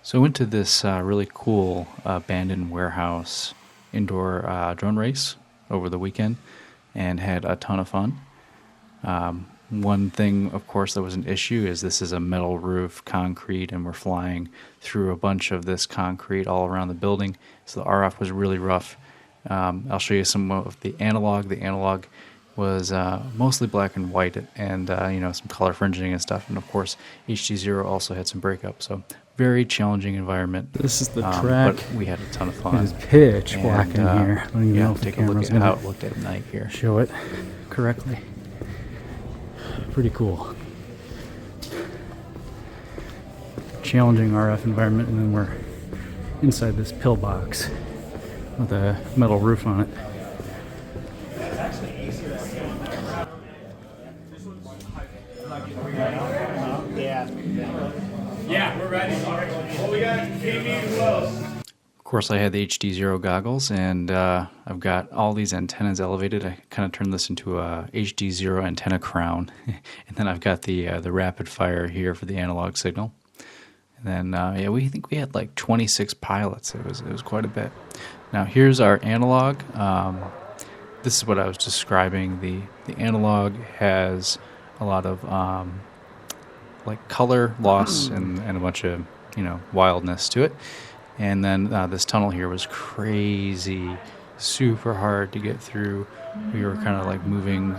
So I went to this really cool abandoned warehouse indoor drone race over the weekend and had a ton of fun. One thing, of course, that was an issue is this is a metal roof, concrete, and we're flying through a bunch of this concrete all around the building. So the RF was really rough. I'll show you some of the analog. The analog was mostly black and white, and some color fringing and stuff. And of course, HD0 also had some breakup. So very challenging environment. This is the track. But we had a ton of fun. It is pitch black in here. I don't even know if the take a look camera's at how gonna it looked at night here. show it correctly. Pretty cool. Challenging RF environment, and then we're inside this pillbox with a metal roof on it. Yeah, we're ready. Well, we got Jamie and Wells. Of course, I had the HD0 goggles, and I've got all these antennas elevated. I kind of turned this into a HD0 antenna crown, and then I've got the rapid fire here for the analog signal. And then we think we had like 26 pilots. It was quite a bit. Now here's our analog. This is what I was describing. The analog has a lot of like color loss and a bunch of wildness to it. And then this tunnel here was crazy, super hard to get through. We were kind of like moving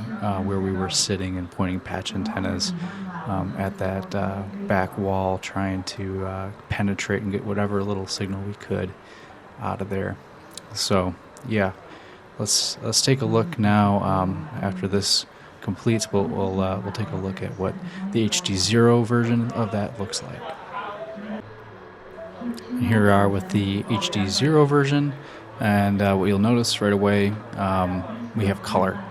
where we were sitting and pointing patch antennas at that back wall, trying to penetrate and get whatever little signal we could out of there. So yeah, let's take a look now. After this completes, we'll take a look at what the HD0 version of that looks like. Here we are with the HD0 version, and what you'll notice right away, we have color.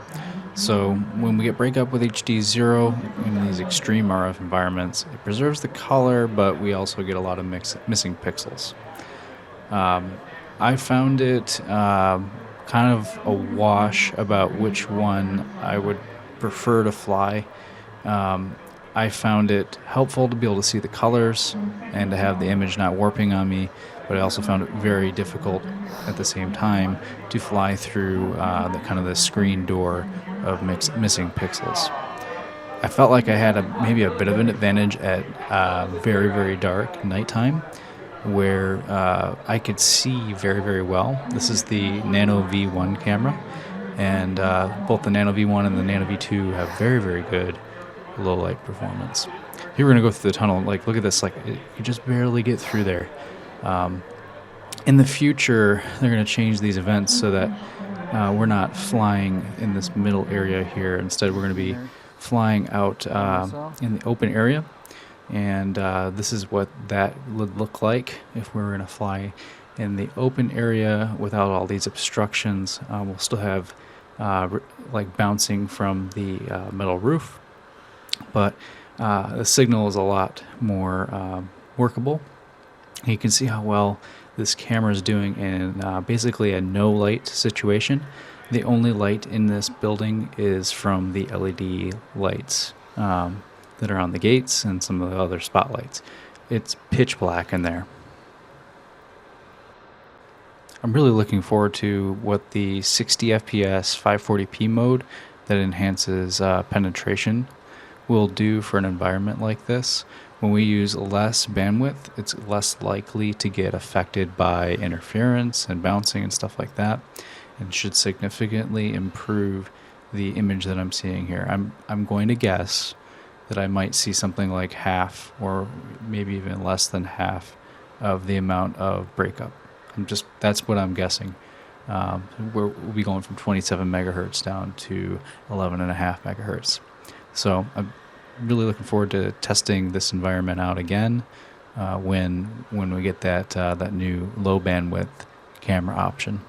So when we get breakup with HD0 in these extreme RF environments, it preserves the color, but we also get a lot of missing pixels. I found it kind of a wash about which one I would prefer to fly. I found it helpful to be able to see the colors and to have the image not warping on me, but I also found it very difficult at the same time to fly through the kind of the screen door of missing pixels. I felt like I had maybe a bit of an advantage at very, very dark nighttime, where I could see very, very well. This is the Nano V1 camera, and both the Nano V1 and the Nano V2 have very, very good low light performance. Here we're gonna go through the tunnel. Like, look at this. Like, you just barely get through there. In the future, they're gonna change these events so that we're not flying in this middle area here. Instead, we're gonna be flying out in the open area. And this is what that would look like if we were gonna fly in the open area without all these obstructions. We'll still have like bouncing from the metal roof, but the signal is a lot more workable. You can see how well this camera is doing in basically a no light situation. The only light in this building is from the LED lights that are on the gates and some of the other spotlights. It's pitch black in there. I'm really looking forward to what the 60 FPS 540p mode that enhances penetration will do for an environment like this. When we use less bandwidth, it's less likely to get affected by interference and bouncing and stuff like that, and should significantly improve the image that I'm seeing here. I'm going to guess that I might see something like half or maybe even less than half of the amount of breakup. That's what I'm guessing. We'll be going from 27 megahertz down to 11.5 megahertz. So I'm really looking forward to testing this environment out again when we get that new low bandwidth camera option.